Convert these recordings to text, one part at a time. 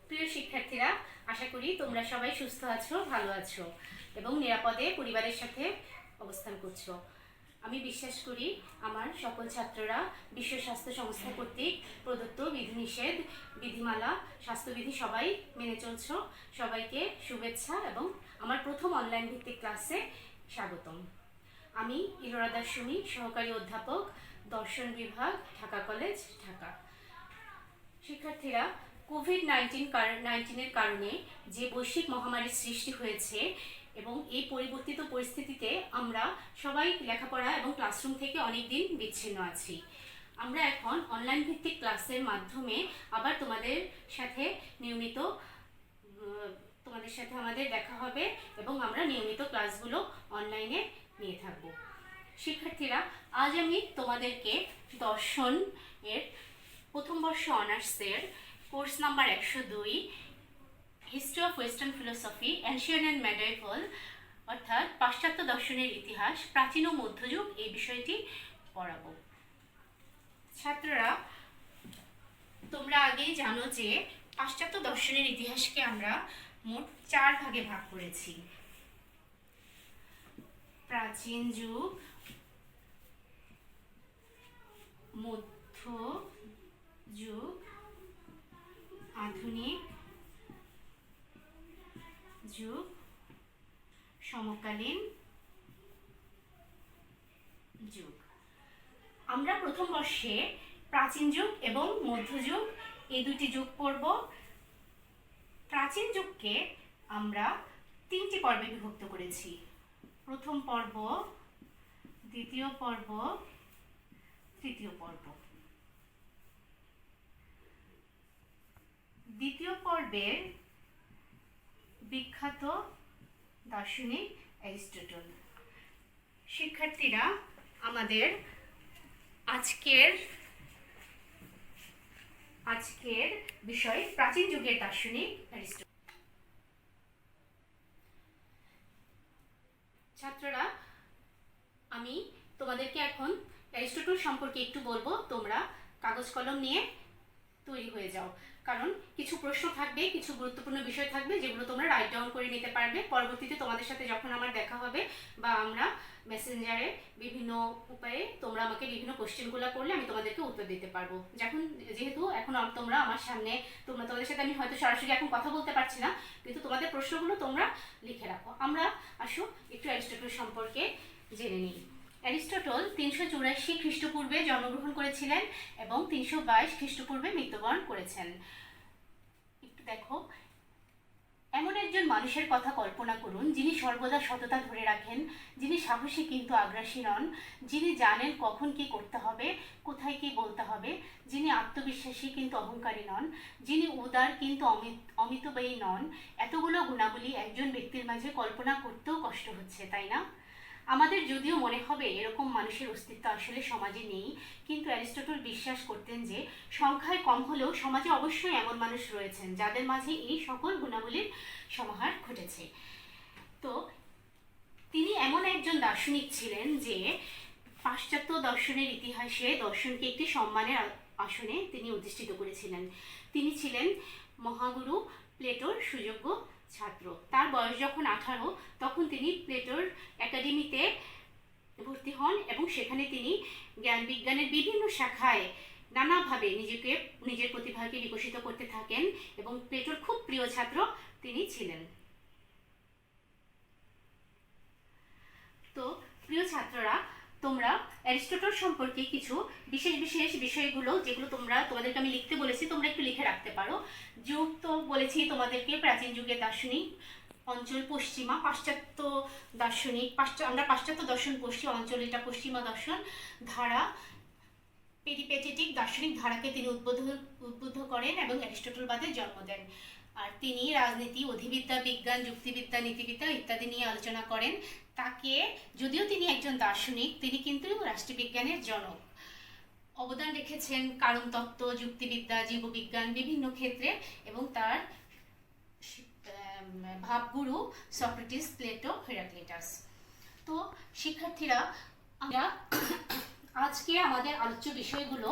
প্রিয় শিক্ষার্থীরা, আশা করি তোমরা সবাই সুস্থ আছো, ভালো আছো এবং নিরাপদে পরিবারের সাথে অবস্থান করছো। আমি বিশ্বাস করি আমার সকল ছাত্ররা বিশ্ব স্বাস্থ্য সংস্থা কর্তৃক প্রদত্ত বিধিনিষেধ, বিধিমালা, স্বাস্থ্যবিধি সবাই মেনে চলছো। সবাইকে শুভেচ্ছা এবং আমার প্রথম অনলাইন ভিত্তিক ক্লাসে স্বাগতম। আমি ইলোরা দাস সুমি, সহকারী অধ্যাপক, দর্শন বিভাগ, ঢাকা কলেজ, ঢাকা। শিক্ষার্থীরা, কোভিড-19 কারণে যে বৈশ্বিক মহামারীর সৃষ্টি হয়েছে এবং এই পরিবর্তিত পরিস্থিতিতে আমরা সবাই লেখাপড়া এবং ক্লাসরুম থেকে অনেক দিন বিচ্ছিন্ন আছি। আমরা এখন অনলাইন ভিত্তিক ক্লাসের মাধ্যমে আবার তোমাদের সাথে আমাদের দেখা হবে এবং আমরা নিয়মিত ক্লাসগুলো অনলাইনে নিয়ে থাকব। শিক্ষার্থীরা, আজ আমি তোমাদেরকে দর্শন এর প্রথম বর্ষ অনার্সের course number 102 history of western philosophy ancient and মেডিয়েভাল অর্থাৎ পাশ্চাত্য দর্শনের ইতিহাস, প্রাচীন ও মধ্যযুগ এই বিষয়টি পড়াবো। ছাত্ররা, তোমরা আগেই জানো যে পাশ্চাত্য দর্শনের ইতিহাসকে আমরা মোট 4 ভাগে ভাগ করেছি: প্রাচীন যুগ, মধ্য যুগ, আধুনিক যুগ, সমকালীন যুগ। আমরা প্রথম বর্ষে প্রাচীন যুগ এবং মধ্যযুগ এই দুটি যুগ পড়ব। প্রাচীন যুগকে আমরা 3টি পর্বে বিভক্ত করেছি: প্রথম পর্ব, দ্বিতীয় পর্ব, তৃতীয় পর্ব। দ্বিতীয় পর্বের বিখ্যাত দার্শনিক অ্যারিস্টটল। শিক্ষার্থীরা, আমাদের আজকের বিষয় প্রাচীন যুগের দার্শনিক অ্যারিস্টটল। ছাত্ররা, আমি তোমাদেরকে এখন অ্যারিস্টটল সম্পর্কে একটু বলবো। তোমরা কাগজ কলম নিয়ে তৈরি হয়ে যাও, কারণ কিছু প্রশ্ন থাকবে, কিছু গুরুত্বপূর্ণ বিষয় থাকবে যেগুলো তোমরা রাইট ডাউন করে নিতে পারবে। পরবর্তীতে তোমাদের সাথে যখন আমার দেখা হবে বা আমরা মেসেঞ্জারে বিভিন্ন উপায়ে তোমরা আমাকে বিভিন্ন কোশ্চেনগুলো করলে আমি তোমাদেরকে উত্তর দিতে পারবো। যেহেতু এখন তোমরা আমার সামনে, তোমাদের সাথে আমি হয়তো সরাসরি এখন কথা বলতে পারছি না, কিন্তু তোমাদের প্রশ্নগুলো তোমরা লিখে রাখো। আমরা আসো একটু অ্যারিস্টটল সম্পর্কে জেনে নিই। অ্যারিস্টটল 384 খ্রিস্টপূর্বে জন্মগ্রহণ করেছিলেন এবং 322 খ্রিস্টপূর্বে মৃত্যুবরণ করেছেন। একটু দেখো, এমন একজন মানুষের কথা কল্পনা করুন যিনি সর্বদা সততা ধরে রাখেন, যিনি সাহসী কিন্তু আগ্রাসী নন, যিনি জানেন কখন কি করতে হবে, কোথায় কি বলতে হবে, যিনি আত্মবিশ্বাসী কিন্তু অহংকারী নন, যিনি উদার কিন্তু অমিতব্যয়ী নন। এতগুলো গুণাবলী একজন ব্যক্তির মাঝে কল্পনা করতেও কষ্ট হচ্ছে, তাই না? আমাদের যদিও মনে হবে এরকম মানুষের অস্তিত্ব আসলে সমাজে নেই, কিন্তু অ্যারিস্টটল বিশ্বাস করতেন যে সংখ্যায় কম হলেও সমাজে অবশ্যই এমন মানুষ রয়েছেন যাদের মাঝে এই সকল গুণাবলীর সমাহার ঘটেছে। তো তিনি এমন একজন দার্শনিক ছিলেন যে পাশ্চাত্য দর্শনের ইতিহাসে দর্শনকে একটি সম্মানের আসনে তিনি অধিষ্ঠিত করেছিলেন। তিনি ছিলেন মহাগুরু প্লেটোর সুযোগ্য ছাত্র। তার বয়স যখন 18, তখন তিনি প্লেটোর একাডেমিতে ভর্তি হন এবং সেখানে তিনি জ্ঞান বিজ্ঞানের বিভিন্ন শাখায় নানাভাবে নিজের প্রতিভাকে বিকশিত করতে থাকেন এবং প্লেটোর খুব প্রিয় ছাত্র তিনি ছিলেন। তো প্রিয় ছাত্ররা, তোমরা অ্যারিস্টটল সম্পর্কে কিছু বিশেষ বিষয়গুলো যেগুলো তোমাদেরকে আমি লিখতে বলেছি, তোমরা একটু লিখে রাখতে পারো। যুগ তো বলেছি তোমাদেরকে, প্রাচীন যুগের দার্শনিক। অঞ্চল পশ্চিমা, পাশ্চাত্য দার্শনিক, আমরা পাশ্চাত্য দর্শন পড়ছি, অঞ্চল এটা পশ্চিমা দর্শন। ধারা, পেরিপেটেটিক দার্শনিক ধারাকে তিনি উদ্বুদ্ধ করেন এবং অ্যারিস্টটলবাদের জন্ম দেন। আর তিনি রাজনীতি, অধিবিদ্যা, বিজ্ঞান, যুক্তিবিদ্যা, নীতিবিদ্যা ইত্যাদি নিয়ে আলোচনা করেন। তাকে, যদিও তিনি একজন দার্শনিক, তিনি কিন্তু রাষ্ট্রবিজ্ঞানের জনক। অবদান রেখেছেন কারণ তত্ত্ব, যুক্তিবিদ্যা, জীববিজ্ঞান বিভিন্ন ক্ষেত্রে, এবং তার ভাবগুরু সক্রেটিস, প্লেটো, হেরাক্লিটাস। তো শিক্ষার্থীরা, আমরা আজকে আমাদের আলোচ্য বিষয়গুলো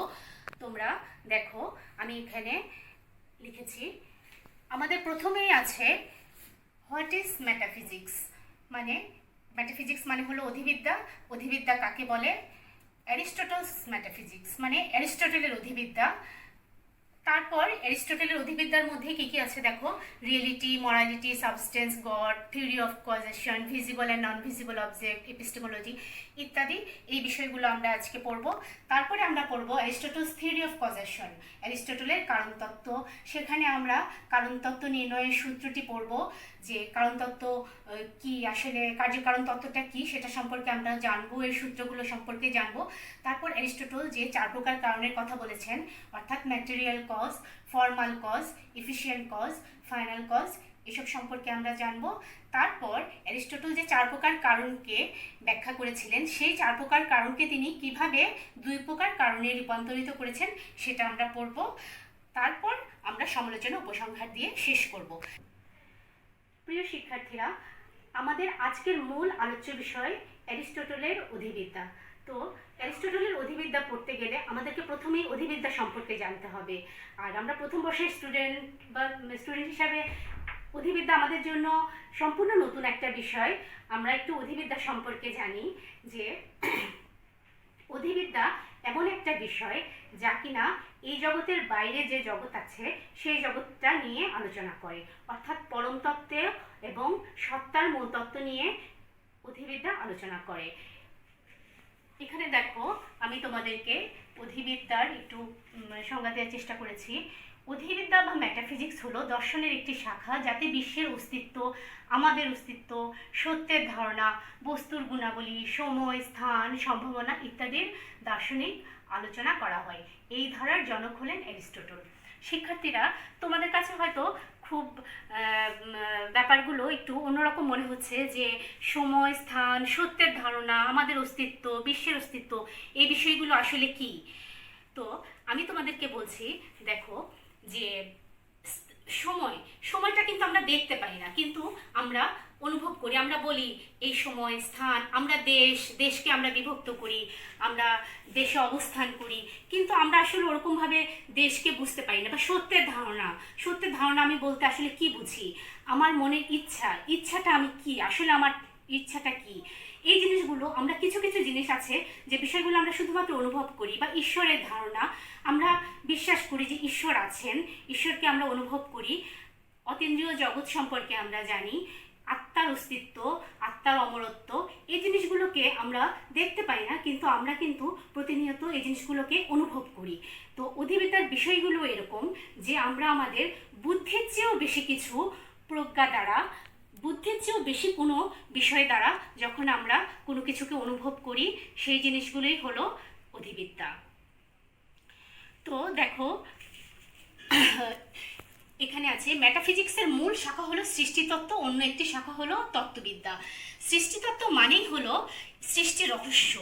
তোমরা দেখো, আমি এখানে লিখেছি। আমাদের প্রথমেই আছে হোয়াট ইজ মেটাফিজিক্স। মানে মেটাফিজিক্স মানে হলো অধিবিদ্যা। অধিবিদ্যা কাকে বলে? অ্যারিস্টটলস মেটাফিজিক্স মানে অ্যারিস্টটলের অধিবিদ্যা। তারপর অ্যারিস্টটলের অধিবিদ্যার মধ্যে কি কি আছে দেখো, reality, morality, substance, God, theory of causation, visible and non visible object, epistemology ইত্যাদি। এই বিষয়গুলো আমরা আজকে পড়ব। তারপরে আমরা পড়ব অ্যারিস্টটলস থিওরি অফ কজেশন, অ্যারিস্টটলের কারণতত্ত্ব। সেখানে আমরা কারণতত্ত্ব নির্ণয়ের সূত্রটি পড়ব, যে কারণতত্ত্ব কি, আসলে কার্যকারণ তত্ত্বটা কি সেটা সম্পর্কে আমরা জানবো, এর সূত্রগুলো সম্পর্কে জানবো। তারপর অ্যারিস্টটল যে 4 প্রকার কারণের কথা বলেছেন, অর্থাৎ material cause, formal cause, efficient cause, final cause, এসব সম্পর্কে আমরা জানবো। তারপর অ্যারিস্টটল যে 4 প্রকার কারণকে ব্যাখ্যা করেছিলেন, সেই 4 প্রকার কারণকে তিনি কিভাবে 2 প্রকার কারণে রূপান্তরিত করেছেন সেটা আমরা পড়ব। তারপর আমরা সমালোচনা উপসংহার দিয়ে শেষ করব। প্রিয় শিক্ষার্থীরা, আমাদের আজকের মূল আলোচ্য বিষয় অ্যারিস্টটলের অধিবিদ্যা। তো অ্যারিস্টটলের অধিবিদ্যা পড়তে গেলে আমাদেরকে প্রথমেই অধিবিদ্যা সম্পর্কে জানতে হবে। আর আমরা প্রথম বর্ষের স্টুডেন্ট হিসাবে অধিবিদ্যা আমাদের জন্য সম্পূর্ণ নতুন একটা বিষয়। আমরা একটু অধিবিদ্যা সম্পর্কে জানি যে অধিবিদ্যা এমন একটা বিষয় যা কিনা এই জগতের বাইরে যে জগৎ আছে সেই জগৎটা নিয়ে আলোচনা করে, অর্থাৎ পরম তত্ত্ব এবং সত্তার মূল তত্ত্ব নিয়ে অধিবিদ্যা আলোচনা করে। এখানে দেখো, আমি তোমাদেরকে অধিবিদ্যার একটু সংজ্ঞা দেওয়ার চেষ্টা করেছি। অধিবিদ্যা বা মেটাফিজিক্স হলো দর্শনের একটি শাখা, যাতে বিশ্বের অস্তিত্ব, আমাদের অস্তিত্ব, সত্যের ধারণা, বস্তুর গুণাবলী, সময়, স্থান, সম্ভাবনা ইত্যাদির দার্শনিক আলোচনা করা হয়। এই ধারার জনক হলেন অ্যারিস্টটল। শিক্ষার্থীরা, তোমাদের কাছে হয়তো খুব ব্যাপারগুলো একটু অন্যরকম মনে হচ্ছে, যে সময়, স্থান, সত্যের ধারণা, আমাদের অস্তিত্ব, বিশ্বের অস্তিত্ব, এই বিষয়গুলো আসলে কি। তো আমি তোমাদেরকে বলছি, দেখো যে সময়টা কিন্তু আমরা দেখতে পাই না, কিন্তু আমরা অনুভব করি। আমরা বলি এই সময়, স্থান, আমরা দেশকে আমরা বিভক্ত করি, আমরা দেশে অবস্থান করি, কিন্তু আমরা আসলে ওরকমভাবে দেশকে বুঝতে পারি না। বা সত্যের ধারণা আমি বলতে আসলে কি বুঝি? আমার মনের ইচ্ছাটা আমি কি, আসলে আমার ইচ্ছাটা কি, এই জিনিসগুলো আমরা কিছু জিনিস আছে যে বিষয়গুলো আমরা শুধুমাত্র অনুভব করি। বা ঈশ্বরের ধারণা, আমরা বিশ্বাস করি যে ঈশ্বর আছেন, ঈশ্বরকে আমরা অনুভব করি। অতীন্দ্রিয় জগৎ সম্পর্কে আমরা জানি, আত্মার অস্তিত্ব, আত্মার অমরত্ব, এই জিনিসগুলোকে আমরা দেখতে পাই না, কিন্তু আমরা কিন্তু প্রতিনিয়ত এই জিনিসগুলোকে অনুভব করি। তো অধিবিদ্যার বিষয়গুলো এরকম যে আমরা আমাদের বুদ্ধির চেয়েও বেশি কিছু প্রজ্ঞা দ্বারা, বুদ্ধির চেয়েও বেশি কোনো বিষয় দ্বারা যখন আমরা কোনো কিছুকে অনুভব করি, সেই জিনিসগুলোই হলো অধিবিদ্যা। তো দেখো, এখানে আছে মেটাফিজিক্সের মূল শাখা হলো সৃষ্টিতত্ত্ব, অন্য একটি শাখা হলো তত্ত্ববিদ্যা। সৃষ্টিতত্ত্ব মানেই হলো সৃষ্টির রহস্য।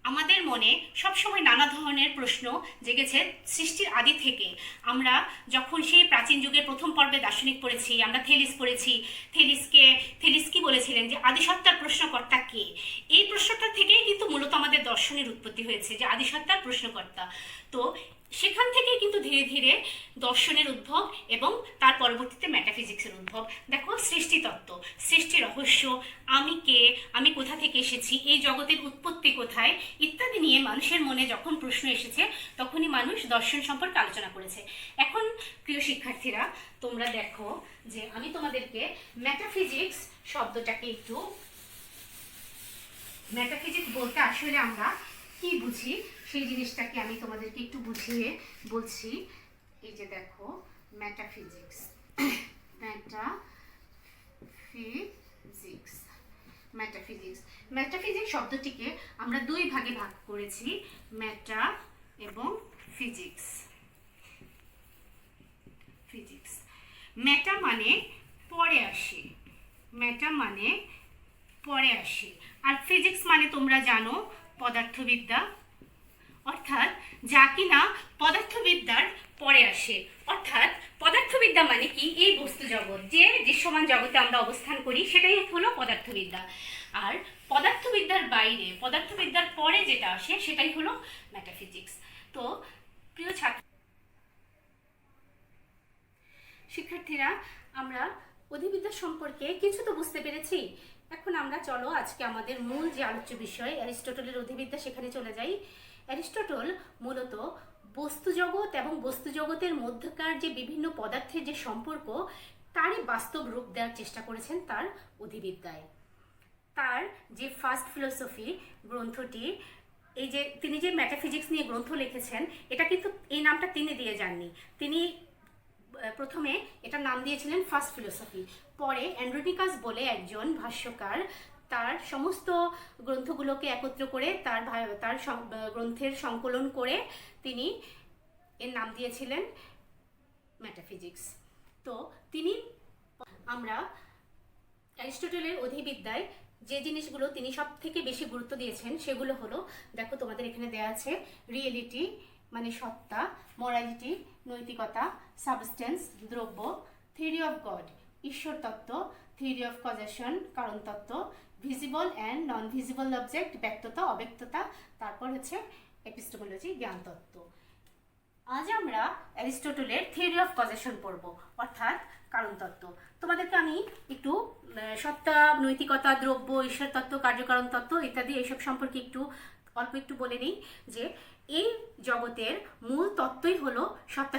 আমাদের মনে সবসময় নানা ধরনের প্রশ্ন জেগেছে সৃষ্টির আদি থেকে। আমরা যখন সেই প্রাচীন যুগের প্রথম পর্বে দার্শনিক পড়েছি, আমরা থেলিস পড়েছি। থেলিস কি বলেছিলেন যে আদিসত্তার প্রশ্নকর্তা কে? এই প্রশ্নটা থেকেই কিন্তু মূলত আমাদের দর্শনের উৎপত্তি হয়েছে, যে আদিসত্তার প্রশ্নকর্তা। তো সেখান থেকে কিন্তু ধীরে ধীরে দর্শনের উদ্ভব এবং তার পরবর্তীতে মেটাফিজিক্সের উদ্ভব। দেখো, সৃষ্টিতত্ত্ব, সৃষ্টি রহস্য, আমি কে, আমি কোথা থেকে এসেছি, এই জগতের উৎপত্তি কোথায় ইত্যাদি নিয়ে মানুষের মনে যখন প্রশ্ন এসেছে, তখনই মানুষ দর্শন সম্পর্কে আলোচনা করেছে। এখন প্রিয় শিক্ষার্থীরা, তোমরা দেখো যে আমি তোমাদেরকে মেটাফিজিক্স শব্দটাকে একটু, মেটাফিজিক্স বলতে আসলে আমরা কি বুঝি সেই জিনিসটাকে আমি তোমাদেরকে একটু বুঝিয়ে বলছি। এই যে দেখো, মেটাফিজিক্স, মেটাফিজিক্স শব্দটিকে আমরা 2 ভাগে ভাগ করেছি, মেটা এবং ফিজিক্স। মেটা মানে পরে আসে, আর ফিজিক্স মানে তোমরা জানো পদার্থবিদ্যা, অর্থাৎ যা কিনা পদার্থবিদ্যার পরে আসে। অর্থাৎ পদার্থবিদ্যা মানে কি? এই বস্তু জগৎ, যে দৃশ্যমান জগতে আমরা অবস্থান করি, সেটাই হলো পদার্থবিদ্যা। আর পদার্থবিদ্যার বাইরে, পদার্থবিদ্যার পরে যেটা আসে সেটাই হলো মেটাফিজিক্স। তো প্রিয় ছাত্র শিক্ষার্থীরা, আমরা অধিবিদ্যা সম্পর্কে কিছু তো বুঝতে পেরেছি। এখন আমরা চলো আজকে আমাদের মূল যে আলোচ্য বিষয় অ্যারিস্টটলের অধিবিদ্যা সেখানে চলে যাই। অ্যারিস্টটল মূলত বস্তু জগৎ এবং বস্তু জগতের মধ্যকার যে বিভিন্ন পদার্থের যে সম্পর্ক তারই বাস্তব রূপ দেওয়ার চেষ্টা করেছেন তার অধিবিদ্যায়। তার যে ফার্স্ট ফিলোসফি গ্রন্থটি, এই যে তিনি যে মেটাফিজিক্স নিয়ে গ্রন্থ লিখেছেন, এটা কিন্তু এই নামটা তিনি দিয়ে যাননি। তিনি প্রথমে এটার নাম দিয়েছিলেন ফার্স্ট ফিলোসফি। পরে অ্যান্ড্রোনিকাস বলে একজন ভাষ্যকার তার সমস্ত গ্রন্থগুলোকে একত্র করে তার গ্রন্থের সংকলন করে তিনি এর নাম দিয়েছিলেন মেটাফিজিক্স। তো আমরা অ্যারিস্টটলের অধিবিদ্যায় যে জিনিসগুলো তিনি সব থেকে বেশি গুরুত্ব দিয়েছেন সেগুলো হলো, দেখো তোমাদের এখানে দেওয়া আছে, রিয়েলিটি মানে সত্তা, মোরালিটি নৈতিকতা, সাবস্টেন্স দ্রব্য, থিওরি অফ গড ঈশ্বর তত্ত্ব, থিওরি অফ কজেশন কারণ তত্ত্ব, visible and non visible object ব্যক্ততা অব্যক্ততা, তারপর হচ্ছে এপিস্টেমোলজি জ্ঞান তত্ত্ব। আজ আমরা অ্যারিস্টটলের থিওরি অফ কজেশন পড়ব, অর্থাৎ কারণ তত্ত্ব। তোমাদেরকে আমি একটু সত্তা, নৈতিকতা, দ্রব্য, ঈশ্বর তত্ত্ব, কার্যকারণ তত্ত্ব ইত্যাদি এইসব সম্পর্কে অল্প একটু বলে নিই যে এই জগতের মূল তত্ত্বই হলো সত্তা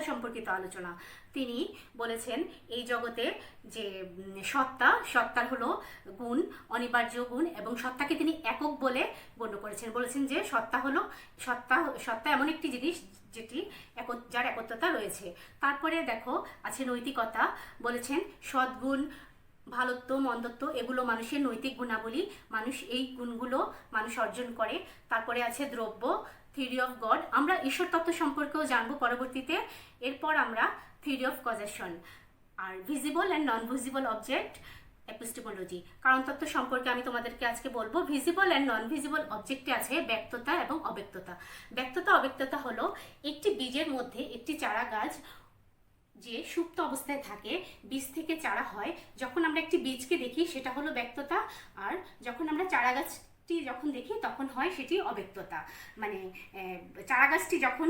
সম্পর্কিত আলোচনা। তিনি বলেছেন এই জগতে যে সত্তার হলো গুণ, অনিবার্য গুণ, এবং সত্তাকে তিনি একক বলে গণ্য করেছেন। বলেছেন যে সত্তা এমন একটি জিনিস যেটি যার একত্বতা রয়েছে। তারপরে দেখো আছে নৈতিকতা, বলেছেন সদ্গুণ, ভালোত্ব, মন্দত্ব এগুলো মানুষের নৈতিক গুণাবলী, এই গুণগুলো মানুষ অর্জন করে। তারপরে আছে দ্রব্য, থিওরি অফ গড, আমরা ঈশ্বর তত্ত্ব সম্পর্কেও জানবো পরবর্তীতে। এরপর আমরা থিওরি অফ কজেশন, আর visible and non visible object, epistemology কারণ তত্ত্ব সম্পর্কে আমি তোমাদেরকে আজকে বলবো। ভিজিবল অ্যান্ড নন ভিজিবল অবজেক্টে আছে ব্যক্ততা এবং অব্যক্ততা। ব্যক্ততা অব্যক্ততা হলো একটি বীজের মধ্যে একটি চারা গাছ যে সুপ্ত অবস্থায় থাকে, বীজ থেকে চারা হয়, যখন আমরা একটি বীজকে দেখি সেটা হলো ব্যক্ততা, আর যখন আমরা চারা গাছটি যখন দেখি তখন হয় সেটি অব্যক্ততা। মানে চারা গাছটি যখন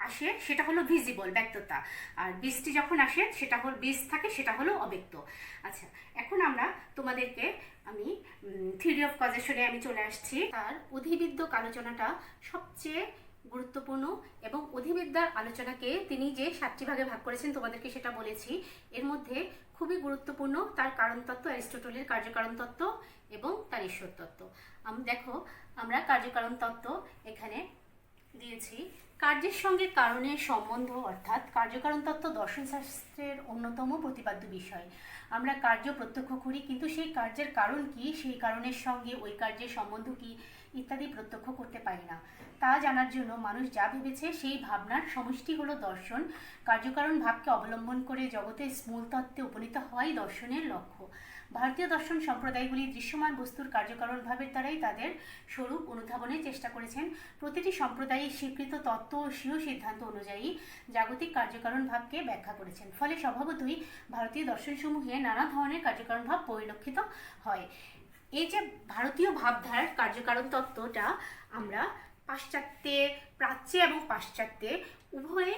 আসে সেটা হলো ভিজিবল ব্যক্ততা, আর বীজটি যখন আসে সেটা হলো বীজ থাকে সেটা হলো অব্যক্ত। আচ্ছা, এখন তোমাদেরকে আমি থিওরি অফ কজেশনে আমি চলে আসছি। তার অধিবিদ্যক আলোচনাটা সবচেয়ে গুরুত্বপূর্ণ, এবং অধিবিদ্যার আলোচনাকে তিনি যে 7টি ভাগে ভাগ করেছেন তোমাদেরকে সেটা বলেছি। এর মধ্যে খুবই গুরুত্বপূর্ণ তার কারণ তত্ত্ব, অ্যারিস্টটলের কার্যকারণ তত্ত্ব এবং তার ঈশ্বর তত্ত্ব। দেখো আমরা কার্যকারণ তত্ত্ব এখানে দিয়েছি। কার্যের সঙ্গে কারণের সম্বন্ধ, অর্থাৎ কার্যকারণ তত্ত্ব দর্শনশাস্ত্রের অন্যতম প্রতিপাদ্য বিষয়। আমরা কার্য প্রত্যক্ষ করি, কিন্তু সেই কার্যের কারণ কি, সেই কারণের সঙ্গে ওই কার্যের সম্বন্ধ কি ইত্যাদি প্রত্যক্ষ করতে পারি না। তা জানার জন্য মানুষ যা ভেবেছে সেই ভাবনার সমষ্টি হলো দর্শন। কার্যকারণ ভাবকে অবলম্বন করে জগতের মূল তত্ত্বে উপনীত হওয়াই দর্শনের লক্ষ্য। ভারতীয় দর্শন সম্প্রদায়গুলি দৃশ্যমান বস্তুর কার্যকারণ ভাবের দ্বারাই তাদের স্বরূপ অনুধাবনের চেষ্টা করেছেন। প্রতিটি সম্প্রদায়ের স্বীকৃত তত্ত্ব ও স্বীয় সিদ্ধান্ত অনুযায়ী জাগতিক কার্যকারণ ভাবকে ব্যাখ্যা করেছেন। ফলে স্বভাবতই ভারতীয় দর্শনসমূহে নানা ধরনের কার্যকারণ ভাব পরিলক্ষিত হয়। এই যে ভারতীয় ভাবধারার কার্যকারণ তত্ত্বটা আমরা প্রাচ্যে এবং পাশ্চাত্যে উভয়ে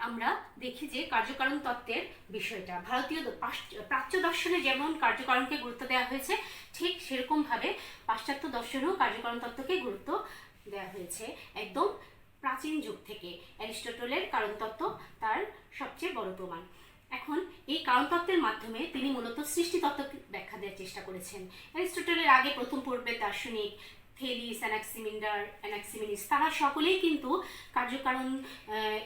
আমরা দেখি যে কার্যকারণ তত্ত্বের বিষয়টা ভারতীয় প্রাচ্য দর্শনে যেমন কার্যকারণকে গুরুত্ব দেওয়া হয়েছে, ঠিক সেরকমভাবে পাশ্চাত্য দর্শনেও কার্যকারণ তত্ত্বকে গুরুত্ব দেওয়া হয়েছে একদম প্রাচীন যুগ থেকে। অ্যারিস্টটলের কারণ তত্ত্ব তার সবচেয়ে বড় প্রমাণ। এখন এই কারণ তত্ত্বের মাধ্যমে তিনি মূলত সৃষ্টি তত্ত্বকে ব্যাখ্যা দেওয়ার চেষ্টা করেছেন। অ্যারিস্টটলের আগে প্রথম পর্বের দার্শনিক থেলিস, অ্যানাক্সিমিনিস তারা সকলেই কিন্তু কার্যকারণ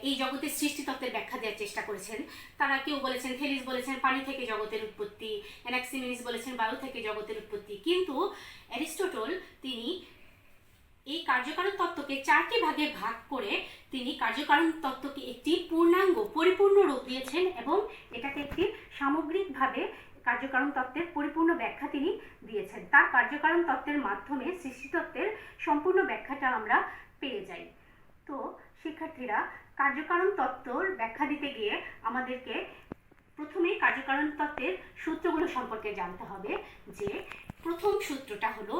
এই জগতের সৃষ্টি তত্ত্বের ব্যাখ্যা দেওয়ার চেষ্টা করেছেন। তারা কেউ বলেছেন, থেলিস বলেছেন পানি থেকে জগতের উৎপত্তি, অ্যানাক্সিমিনিস বলেছেন বায়ু থেকে জগতের উৎপত্তি, কিন্তু অ্যারিস্টটল তিনি এই কার্যকারণ তত্ত্বকে 4টি ভাগে ভাগ করে তিনি কার্যকারণ তত্ত্বকে একটি পূর্ণাঙ্গ পরিপূর্ণ রূপ দিয়েছেন, এবং এটাকে একটি সামগ্রিকভাবে কার্যকারণ তত্ত্বের পরিপূর্ণ ব্যাখ্যা তিনি দিয়েছেন। তার কার্যকারণ তত্ত্বের মাধ্যমে সৃষ্টি তত্ত্বের সম্পূর্ণ ব্যাখ্যাটা আমরা পেয়ে যাই। তো শিক্ষার্থীরা, কার্যকারণ তত্ত্বর ব্যাখ্যা দিতে গিয়ে আমাদেরকে প্রথমেই কার্যকারণ তত্ত্বের সূত্রগুলো সম্পর্কে জানতে হবে। যে প্রথম সূত্রটা হলো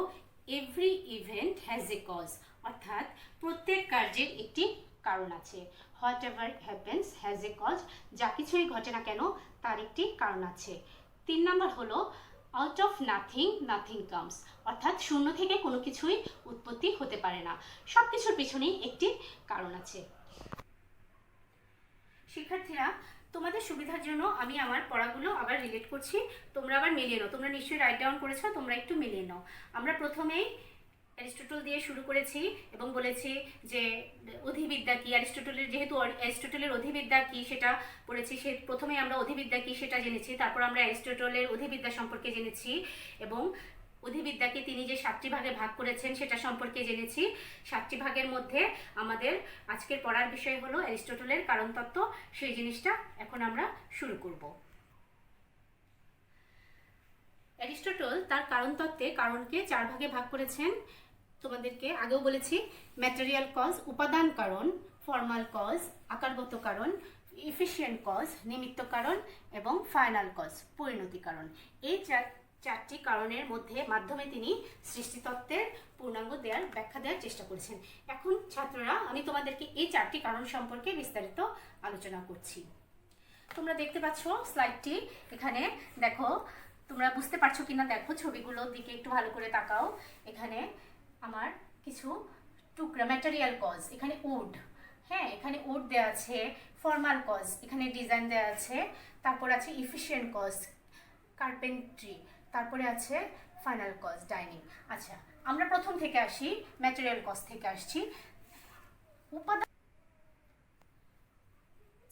every event has a cause, অর্থাৎ প্রত্যেক কার্যের একটি কারণ আছে। Whatever happens has a cause, যা কিছুই ঘটে না কেন তার একটি কারণ আছে। 3 নাম্বার হলো out of nothing nothing comes, অর্থাৎ শূন্য থেকে কোনো কিছুই উৎপত্তি হতে পারে না, সব কিছুর পিছনেই একটি কারণ আছে। শিক্ষার্থীরা, তোমাদের সুবিধার জন্য আমি আমার পড়াগুলো আবার রিলেট করছি, তোমরা আবার মিলিয়ে নাও। তোমরা নিশ্চয়ই রাইট ডাউন করেছো, তোমরা একটু মিলিয়ে নাও। আমরা প্রথমেই অ্যারিস্টটল দিয়ে শুরু করেছি এবং বলেছি যে অধিবিদ্যা কি, যেহেতু অ্যারিস্টটলের অধিবিদ্যা কি সেটা পড়েছি, সে প্রথমে আমরা অধিবিদ্যা কি সেটা জেনেছি, তারপর আমরা অ্যারিস্টটলের অধিবিদ্যা সম্পর্কে জেনেছি এবং অধিবিদ্যাকে তিনি যে 7টি ভাগে ভাগ করেছেন সেটা সম্পর্কে জেনেছি। 7টি ভাগের মধ্যে আমাদের আজকের পড়ার বিষয় হলো অ্যারিস্টটলের কারণতত্ত্ব, সেই জিনিসটা এখন আমরা শুরু করব। অ্যারিস্টটল তার কারণতত্ত্বে কারণকে 4 ভাগে ভাগ করেছেন। তোমাদেরকে আগেও বলেছি, ম্যাটেরিয়াল কজ উপাদান কারণ, ফর্মাল কজ আকারগত কারণ, এফিশিয়েন্ট কজ নিমিত্ত কারণ এবং ফাইনাল কজ পরিণতি কারণ। এই 4টি কারণের মাধ্যমে তিনি সৃষ্টিতত্ত্বের পূর্ণাঙ্গ ব্যাখ্যা দেওয়ার চেষ্টা করেছেন। এখন ছাত্ররা, আমি তোমাদেরকে এই 4টি কারণ সম্পর্কে বিস্তারিত আলোচনা করছি। তোমরা দেখতে পাচ্ছ স্লাইডটি, এখানে দেখো, তোমরা বুঝতে পারছো কিনা দেখো, ছবিগুলোর দিকে একটু ভালো করে তাকাও। এখানে আমার কিছু টুকরা ম্যাটেরিয়াল কজ, এখানে উড, হ্যাঁ এখানে উড দেওয়া আছে, ফর্মাল কজ এখানে ডিজাইন দেওয়া আছে, তারপর আছে ইফিশিয়েন্ট কজ কার্পেন্ট্রি, তারপরে আছে ফাইনাল কজ ডাইনিং। আচ্ছা, আমরা প্রথম থেকে আসি, ম্যাটেরিয়াল কজ থেকে আসছি। উপাদান,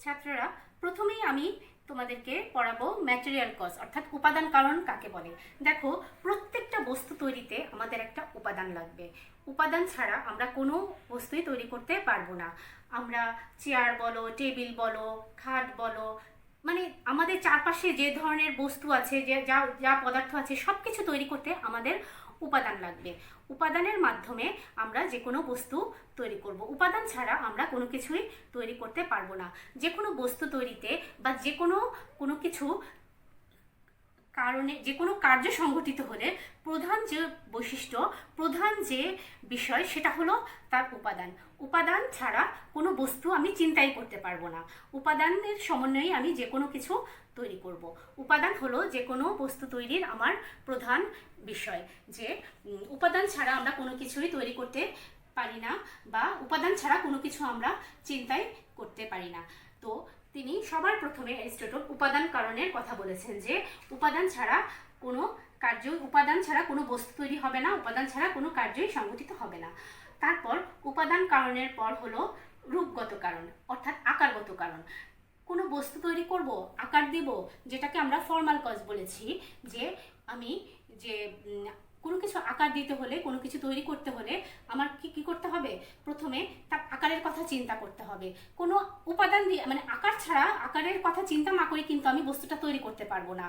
ছাত্ররা প্রথমেই আমি তোমাদেরকে পড়াবো ম্যাটেরিয়াল কজ, অর্থাৎ উপাদান কারণ কাকে বলে। দেখো, প্রত্যেকটা বস্তু তৈরিতে আমাদের একটা উপাদান লাগবে। উপাদান ছাড়া আমরা কোনো বস্তুই তৈরি করতে পারবো না। আমরা চেয়ার বলো, টেবিল বলো, খাট বলো, মানে আমাদের চারপাশে যে ধরনের বস্তু আছে, যে যা পদার্থ আছে, সব কিছু তৈরি করতে আমাদের উপাদান লাগবে। উপাদানের মাধ্যমে আমরা যে কোনো বস্তু তৈরি করব। উপাদান ছাড়া আমরা কোনো কিছুই তৈরি করতে পারবো না। যে কোনো বস্তু তৈরিতে বা যে কোনো কিছু কারণে, যে কোনো কার্য সংঘটিত হলে প্রধান যে বৈশিষ্ট্য, প্রধান যে বিষয়, সেটা হলো তার উপাদান। উপাদান ছাড়া কোনো বস্তু আমি চিন্তাই করতে পারবো না। উপাদানের সমন্বয়ে আমি যে কোনো কিছু তৈরি করব। উপাদান হলো যে কোনো বস্তু তৈরির আমার প্রধান বিষয়, যে উপাদান ছাড়া আমরা কোনো কিছুই তৈরি করতে পারি না, বা উপাদান ছাড়া কোনো কিছু আমরা চিন্তাই করতে পারি না। তো তিনি সবার প্রথমে অ্যারিস্টটল উপাদান কারণের কথা বলেছেন, যে উপাদান ছাড়া কোনো বস্তু তৈরি হবে না, উপাদান ছাড়া কোনো কার্যই সংঘটিত হবে না। তারপর উপাদান কারণের পর হলো রূপগত কারণ, অর্থাৎ আকারগত কারণ। কোনো বস্তু তৈরি করব, আকার দিব, যেটাকে আমরা ফর্মাল কজ বলেছি, যে আমি যে কোনো কিছু আকার দিতে হলে, কোনো কিছু তৈরি করতে হলে আমার কি করতে হবে, প্রথমে তার আকারের কথা চিন্তা করতে হবে। কোনো উপাদান দিয়ে, মানে আকার ছাড়া, আকারের কথা চিন্তা না করে কিন্তু আমি বস্তুটা তৈরি করতে পারবো না।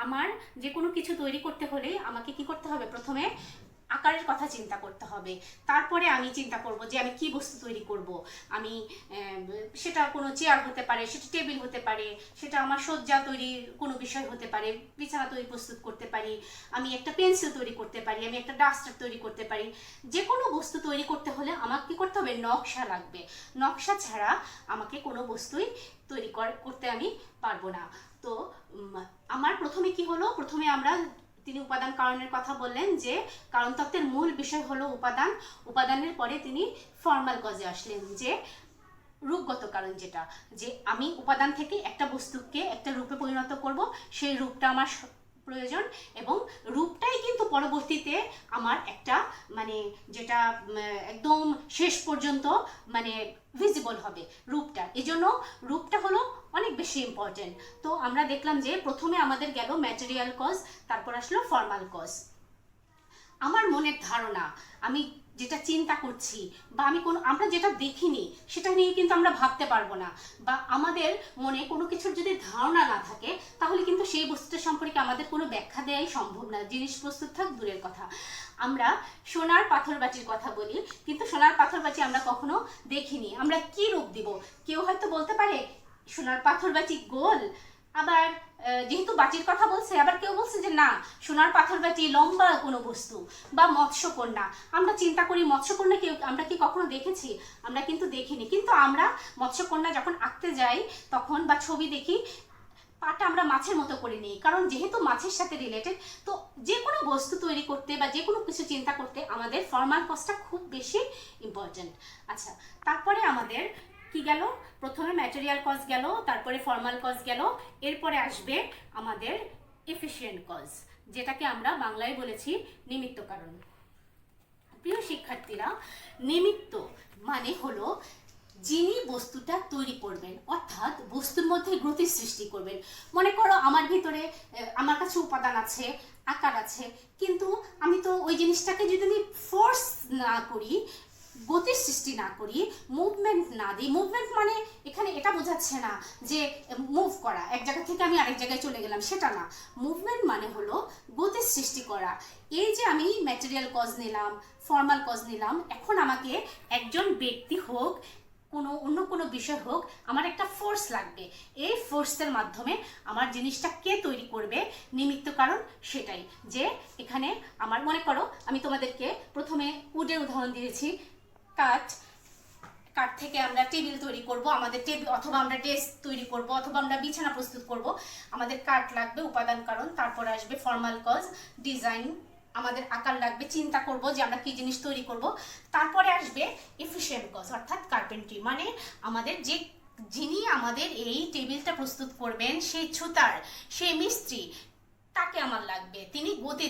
আমার যে কোনো কিছু তৈরি করতে হলে আমাকে কি করতে হবে, প্রথমে আকারের কথা চিন্তা করতে হবে। তারপরে আমি চিন্তা করব যে আমি কি বস্তু তৈরি করব। আমি সেটা কোনো চেয়ার হতে পারে, সেটা টেবিল হতে পারে, সেটা আমার সজ্জা তৈরির কোনো বিষয় হতে পারে, বিছানা তৈরি প্রস্তুত করতে পারি, আমি একটা পেন্সিল তৈরি করতে পারি, আমি একটা ডাস্টার তৈরি করতে পারি। যে কোনো বস্তু তৈরি করতে হলে আমাকে কি করতে হবে, নকশা লাগবে। নকশা ছাড়া আমাকে কোনো বস্তুই তৈরি করতে আমি পারবো না। তো আমার প্রথমে কি হলো, প্রথমে তিনি উপাদান কারণের কথা বললেন, যে কারণতত্ত্বের মূল বিষয় হলো উপাদান। উপাদানের পরে তিনি ফর্মাল কজে আসলেন, যে রূপগত কারণ, যেটা যে আমি উপাদান থেকে একটা বস্তুকে একটা রূপে পরিণত করব, সেই রূপটা আমার প্রয়োজন, এবং রূপটাই কিন্তু পরবর্তীতে আমার একটা, মানে যেটা একদম শেষ পর্যন্ত মানে ভিজিবল হবে রূপটা। এজন্য রূপটা হলো অনেক বেশি ইম্পর্টেন্ট। তো আমরা দেখলাম যে প্রথমে আমাদের গেল ম্যাটেরিয়াল কজ, তারপর আসলো ফর্মাল কজ। আমার মনের ধারণা, আমি যেটা চিন্তা করছি, বা আমরা যেটা দেখিনি সেটা নিয়ে কিন্তু আমরা ভাবতে পারবো না, বা আমাদের মনে কোনো কিছুর যদি ধারণা না থাকে, তাহলে কিন্তু সেই বস্তুটা সম্পর্কে আমাদের কোনো ব্যাখ্যা দেওয়াই সম্ভব না। জিনিস প্রস্তুত থাক দূরের কথা। আমরা সোনার পাথর বাটির কথা বলি, কিন্তু সোনার পাথর বাটি আমরা কখনো দেখিনি। আমরা কি রূপ দিব? কেউ হয়তো বলতে পারে সোনার পাথর বাটি গোল, আবার যেহেতু বাটির কথা বলছে, আবার কেউ বলছে যে না, সোনার পাথর বাটি লম্বা কোনো বস্তু, বা মৎস্যকন্যা। আমরা চিন্তা করি মৎস্যকন্যা কেউ, আমরা কি কখনো দেখেছি? আমরা কিন্তু দেখিনি। কিন্তু আমরা মৎস্যকন্যা যখন আঁকতে যাই তখন, বা ছবি দেখি, পাটা আমরা মাছের মতো করে নিই, কারণ যেহেতু মাছের সাথে রিলেটেড। তো যে কোনো বস্তু তৈরি করতে বা যে কোনো কিছু চিন্তা করতে আমাদের ফর্মাল কজটা খুব বেশি ইম্পর্ট্যান্ট। আচ্ছা, তারপরে আমাদের কি গেল? প্রথমে ম্যাটেরিয়াল কজ গেল, তারপরে ফর্মাল কজ গেল, এরপরে আসবে আমাদের এফিশিয়েন্ট কজ, যেটাকে আমরা বাংলায় বলেছি নিমিত্ত কারণ। প্রিয় শিক্ষার্থীরা, নিমিত্ত মানে হলো যিনি বস্তুটা তৈরি করবেন, অর্থাৎ বস্তুর মধ্যে গতির সৃষ্টি করবেন। মনে করো আমার ভিতরে, আমার কাছে উপাদান আছে, আকার আছে, কিন্তু আমি তো ওই জিনিসটাকে যদি আমি ফোর্স না করি, গতির সৃষ্টি না করি, মুভমেন্ট না দিই। মুভমেন্ট মানে এখানে এটা বোঝাচ্ছে না যে মুভ করা, এক জায়গা থেকে আমি আরেক জায়গায় চলে গেলাম, সেটা না। মুভমেন্ট মানে হলো গতির সৃষ্টি করা। এই যে আমি ম্যাটেরিয়াল কজ নিলাম, ফর্মাল কজ নিলাম, এখন আমাকে একজন ব্যক্তি হোক, অন্য কোনো বিষয় হোক, আমার একটা ফোর্স লাগবে। এই ফোর্সের মাধ্যমে আমার জিনিসটা কে তৈরি করবে? নিমিত্ত কারণ সেটাই। যে এখানে আমার, মনে করো আমি তোমাদেরকে প্রথমে উডের উদাহরণ দিয়েছি। কাঠ থেকে আমরা টেবিল তৈরি করব, আমাদের টেবিল, অথবা আমরা ডেস্ক তৈরি করব, অথবা আমরা বিছানা প্রস্তুত করব, আমাদের কাঠ লাগবে, উপাদান কারণ। তারপর আসবে ফর্মাল কজ, ডিজাইন, আমাদের আকার লাগবে, চিন্তা করব যে আমরা কি জিনিস তৈরি করব। তারপরে আসবে এফিশিয়েন্ট কজ, অর্থাৎ কার্পেন্ট্রি, মানে আমাদের যিনি আমাদের এই টেবিলটা প্রস্তুত করবেন, সেই ছুতার, সেই মিস্ত্রি, তাকে আমার লাগবে।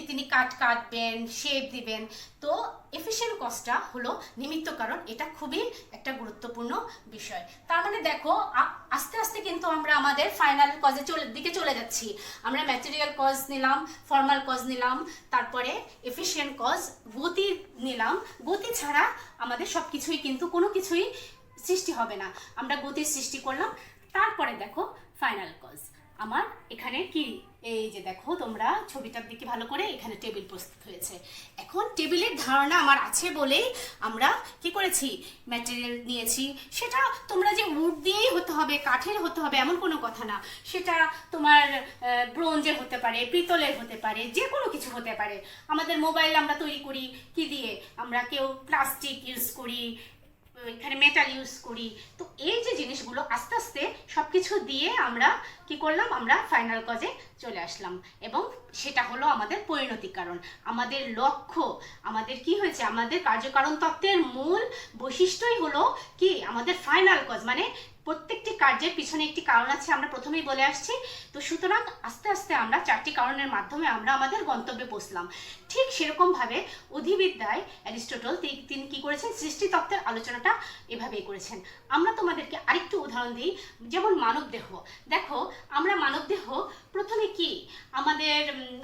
তিনি কাঠ কাটবেন, শেপ দিবেন। তো এফিশিয়েন্ট কজটা হলো নিমিত্ত কারণ। এটা খুবই একটা গুরুত্বপূর্ণ বিষয়। তার মানে দেখো, আস্তে আস্তে কিন্তু আমরা আমাদের ফাইনাল কজে দিকে চলে যাচ্ছি। আমরা ম্যাটেরিয়াল কজ নিলাম, ফর্মাল কজ নিলাম, তারপরে এফিশিয়েন্ট কজ, গতি নিলাম। গতি ছাড়া আমাদের সব কিছুই কিন্তু, কোনো কিছুই সৃষ্টি হবে না। আমরা গতির সৃষ্টি করলাম। তারপরে দেখো ফাইনাল কজ আমার এখানে কি, এই যে দেখো তোমরা ছবিটার দিকে ভালো করে, এখানে টেবিল প্রস্তুত হয়েছে। এখন টেবিলের ধারণা আমার আছে বলেই আমরা কি করেছি, ম্যাটেরিয়াল নিয়েছি। সেটা তোমরা যে উড দিয়েই হতে হবে, কাঠের হতে হবে এমন কোনো কথা না। সেটা তোমার ব্রোঞ্জের হতে পারে, পিতলের হতে পারে, যে কোনো কিছু হতে পারে। আমাদের মোবাইল আমরা তৈরি করি কি দিয়ে? আমরা কেউ প্লাস্টিক ইউজ করি, এখানে মেটাল ইউজ করি। তো এই যে জিনিসগুলো আস্তে আস্তে সবকিছু দিয়ে আমরা কি করলাম, আমরা ফাইনাল কজে চলে আসলাম। এবং সেটা হলো আমাদের পরিণতি কারণ। আমাদের লক্ষ্য, আমাদের কি হয়েছে, আমাদের কার্যকারণ তত্ত্বের মূল বৈশিষ্ট্যই হলো কি, আমাদের ফাইনাল কজ, মানে প্রত্যেকটি কার্যের পিছনে একটি কারণ আছে, আমরা প্রথমেই বলে আসছি। তো সুতরাং আস্তে আস্তে আমরা চারটি কারণের মাধ্যমে আমরা আমাদের গন্তব্যে পৌঁছলাম। ঠিক সেরকমভাবে অধিবিদ্যায় অ্যারিস্টটল তিনি কি করেছেন, সৃষ্টি তত্ত্বের আলোচনাটা এভাবেই করেছেন। আমরা তোমাদেরকে আরেকটু উদাহরণ দিই, যেমন মানবদেহ। দেখো, আমরা মানবদেহ প্রথমে কি,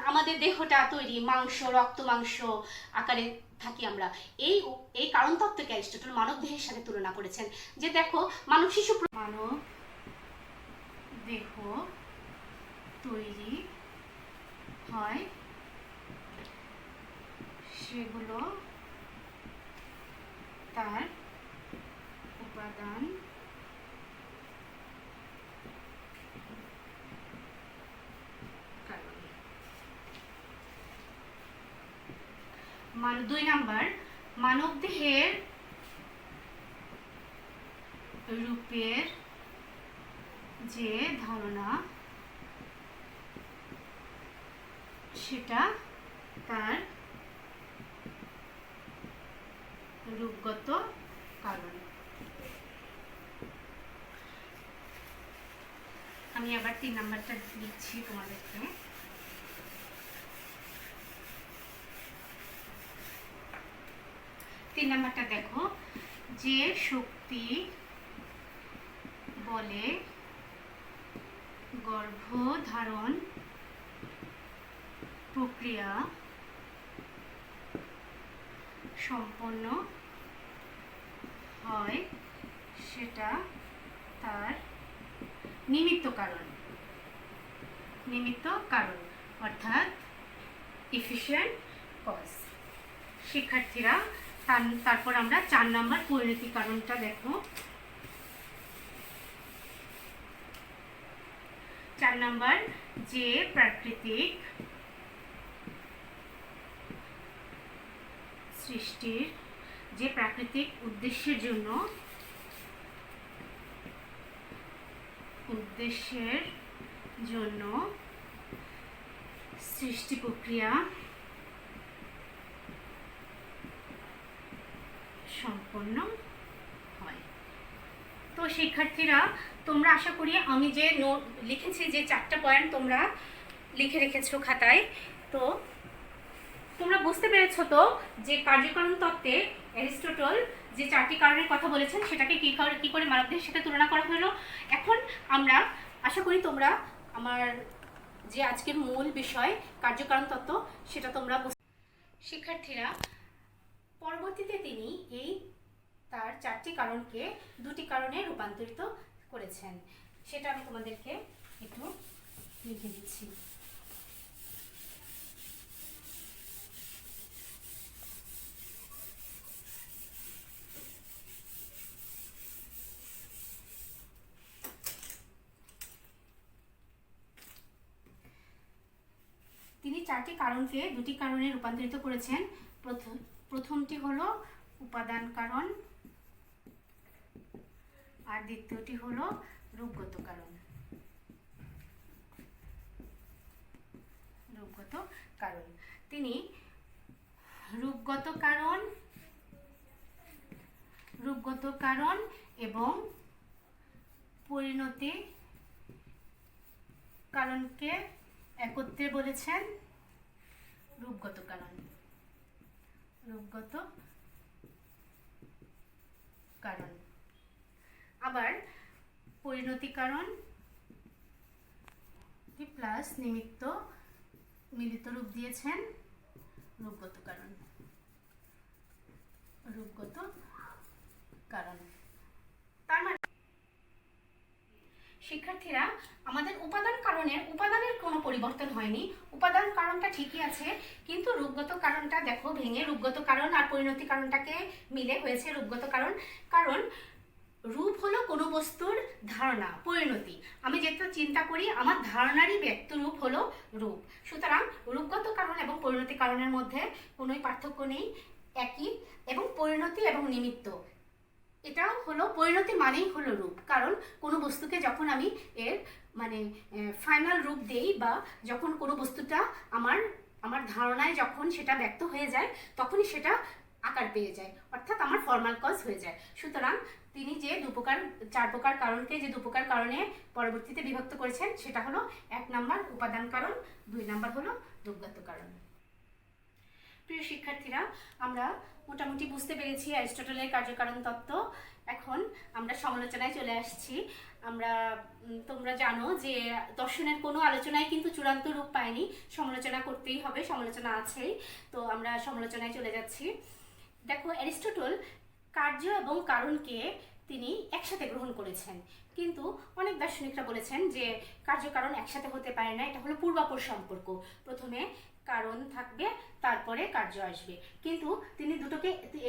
আমাদের দেহটা তৈরি মাংস, রক্ত মাংস আকারে থাকি আমরা। এই কারণ তত্ত্বকে অ্যারিস্টটল মানব দেহের সাথে তুলনা করেছেন। যে দেখো, মানব দেহ তৈরি হয়, সেগুলো তার উপাদান কারণ। 2 নাম্বার, মানবদেহের রূপের যে ধারণা, সেটা তার রূপগত কারণ। আমি আবার 3 নাম্বারটা লিখছি তোমাদেরকে। 3 নাম্বারটা দেখো, যে শক্তি বলে গর্ভধারণ প্রক্রিয়া সম্পন্ন হয়, সেটা তার নিমিত্ত কারণ। অর্থাৎ এফিশিয়েন্ট কজ। শিক্ষার্থীরা, তারপর আমরা 4 নাম্বার পরিণতি কারণটা দেখো। 4 4 নাম্বার, যে প্রাকৃতিক সৃষ্টির যে প্রাকৃতিক উদ্দেশ্যের জন্য সৃষ্টি প্রক্রিয়া সম্পন্ন হয়। তো শিক্ষার্থীরা, তোমরা আশা করি আমি যে নোট লিখেছি, যে 4টা পয়েন্ট তোমরা লিখে রেখেছো খাতায়, তো তোমরা বুঝতে পেরেছো তো যে কার্যকারণ তত্ত্বে অ্যারিস্টটল যে 4টি কারণের কথা বলেছেন সেটাকে কি করে মানবদেহের সাথে তুলনা করা হলো। এখন আমরা আশা করি তোমরা আমার যে আজকের মূল বিষয় কার্যকারণ তত্ত্ব সেটা তোমরা শিক্ষার্থীরা, পরবর্তীতে তিনি তার 4টি কারণকে 2টি কারণে রূপান্তরিত করেছেন। সেটা আমি তোমাদেরকে একটু লিখে দিচ্ছি। তিনি 4টি কারণকে 2টি কারণে রূপান্তরিত করেছেন। প্রথমটি হলো উপাদান কারণ, আর দ্বিতীয়টি হলো রূপগত কারণ। তিনি রূপগত কারণ এবং পরিণতি কারণকে একত্রে বলেছেন রূপগত কারণ। আবার পরিণতি কারণ প্লাস নিমিত্ত মিলিত রূপ দিয়েছেন রূপগত কারণ। তার মানে শিক্ষার্থীরা, আমাদের উপাদানের কোনো পরিবর্তন হয়নি। উপাদান কারণটা ঠিকই আছে, কিন্তু রূপগত কারণটা দেখো ভেঙে রূপগত কারণ আর পরিণতি কারণটাকে মিলে হয়েছে রূপগত কারণ। কারণ রূপ হলো কোনো বস্তুর ধারণা, পরিণতি আমি যেটা চিন্তা করি আমার ধারণারই ব্যক্ত রূপ হলো রূপ। সুতরাং রূপগত কারণ এবং পরিণতি কারণের মধ্যে কোনোই পার্থক্য নেই, একই। এবং পরিণতি এবং নিমিত্ত, এটাও হলো পরিণতি মানেই হলো রূপ। কারণ কোনো বস্তুকে যখন আমি এর মানে ফাইনাল রূপ দেই, বা যখন কোনো বস্তুটা আমার ধারণায় যখন সেটা ব্যক্ত হয়ে যায়, তখনই সেটা আকার পেয়ে যায়, অর্থাৎ আমার ফর্মাল কজ হয়ে যায়। সুতরাং তিনি যে 4 প্রকার কারণকে যে 2 প্রকার কারণে পরবর্তীতে বিভক্ত করেছেন, সেটা হলো 1 নাম্বার উপাদান কারণ, 2 নাম্বার হলো রূপগত কারণ। প্রিয় শিক্ষার্থীরা, আমরা মোটামুটি বুঝতে পেরেছি অ্যারিস্টটলের কার্যকারণ তত্ত্ব। এখন আমরা সমালোচনায় চলে আসছি। তোমরা জানো যে দর্শনের কোনো আলোচনায় কিন্তু চূড়ান্ত রূপ পায়নি, সমালোচনা করতেই হবে, সমালোচনা আছেই। তো আমরা সমালোচনায় চলে যাচ্ছি। দেখো, অ্যারিস্টটল কার্য এবং কারণকে তিনি একসাথে গ্রহণ করেছেন, কিন্তু অনেক দার্শনিকরা বলেছেন যে কার্যকারণ একসাথে হতে পারে না, এটা হলো পূর্বাপর সম্পর্ক। প্রথমে কারণ থাকবে, তারপরে কার্য আসবে। কিন্তু তিনি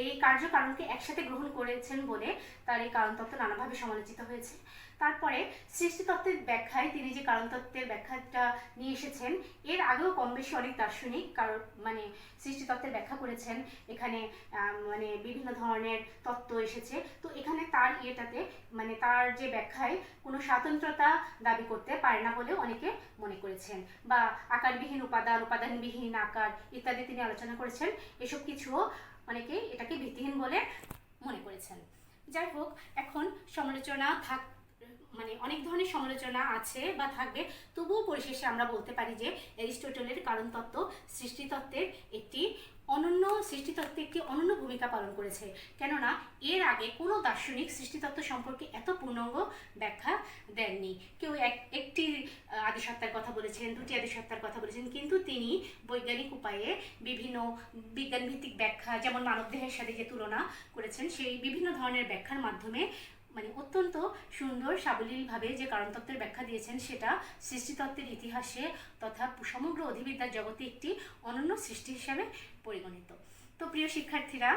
এই কার্যকারণকে একসাথে গ্রহণ করেছেন বলে তার এই কারণতত্ত্ব নানাভাবে সমালোচিত হয়েছে। তারপরে সৃষ্টিতত্ত্বের ব্যাখ্যায় তিনি যে কারণতত্ত্বের ব্যাখ্যাটা নিয়ে এসেছেন, এর আগেও কম বেশি অনেক দার্শনিক সৃষ্টিতত্ত্বের ব্যাখ্যা করেছেন। এখানে বিভিন্ন ধরনের তত্ত্ব এসেছে। তো এখানে তার তার যে ব্যাখ্যায় কোনো স্বাতন্ত্রতা দাবি করতে পারে না বলে অনেকে মনে করেছেন, বা আকারবিহীন উপাদান, উপাদানবিহীন আকার ইত্যাদি তিনি আলোচনা করেছেন। এসব কিছুও অনেকে এটাকে ভিত্তিহীন বলে মনে করেছেন। যাই হোক, এখন সমালোচনা অনেক ধরনের সমালোচনা আছে বা থাকবে, তবুও পরিশেষে আমরা বলতে পারি যে অ্যারিস্টটলের কারণতত্ত্ব সৃষ্টিতত্ত্বে একটি অনন্য ভূমিকা পালন করেছে। কেননা এর আগে কোনো দার্শনিক সৃষ্টিতত্ত্ব সম্পর্কে এত পূর্ণাঙ্গ ব্যাখ্যা দেননি। কেউ একটি আদিসত্তার কথা বলেছেন, 2টি আদিসত্তার কথা বলেছেন, কিন্তু তিনি বৈজ্ঞানিক উপায়ে বিভিন্ন বিজ্ঞানভিত্তিক ব্যাখ্যা, যেমন মানবদেহের সাথে যে তুলনা করেছেন, সেই বিভিন্ন ধরনের ব্যাখ্যার মাধ্যমে অত্যন্ত সুন্দর সাবলীলভাবে যে কারণতত্ত্বের ব্যাখ্যা দিয়েছেন, সেটা সৃষ্টিতত্ত্বের ইতিহাসে তথা সমগ্র অধিবিদ্যার জগতে একটি অনন্য সৃষ্টি হিসাবে পরিগণিত। তো প্রিয় শিক্ষার্থীরা,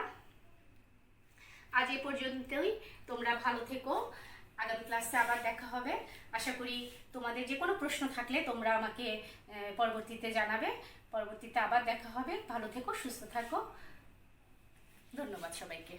আজ এ পর্যন্তই। তোমরা ভালো থেকো। আগামী ক্লাসে আবার দেখা হবে। আশা করি তোমাদের যে কোনো প্রশ্ন থাকলে তোমরা আমাকে পরবর্তীতে জানাবে। পরবর্তীতে আবার দেখা হবে। ভালো থেকো, সুস্থ থাকো। ধন্যবাদ সবাইকে।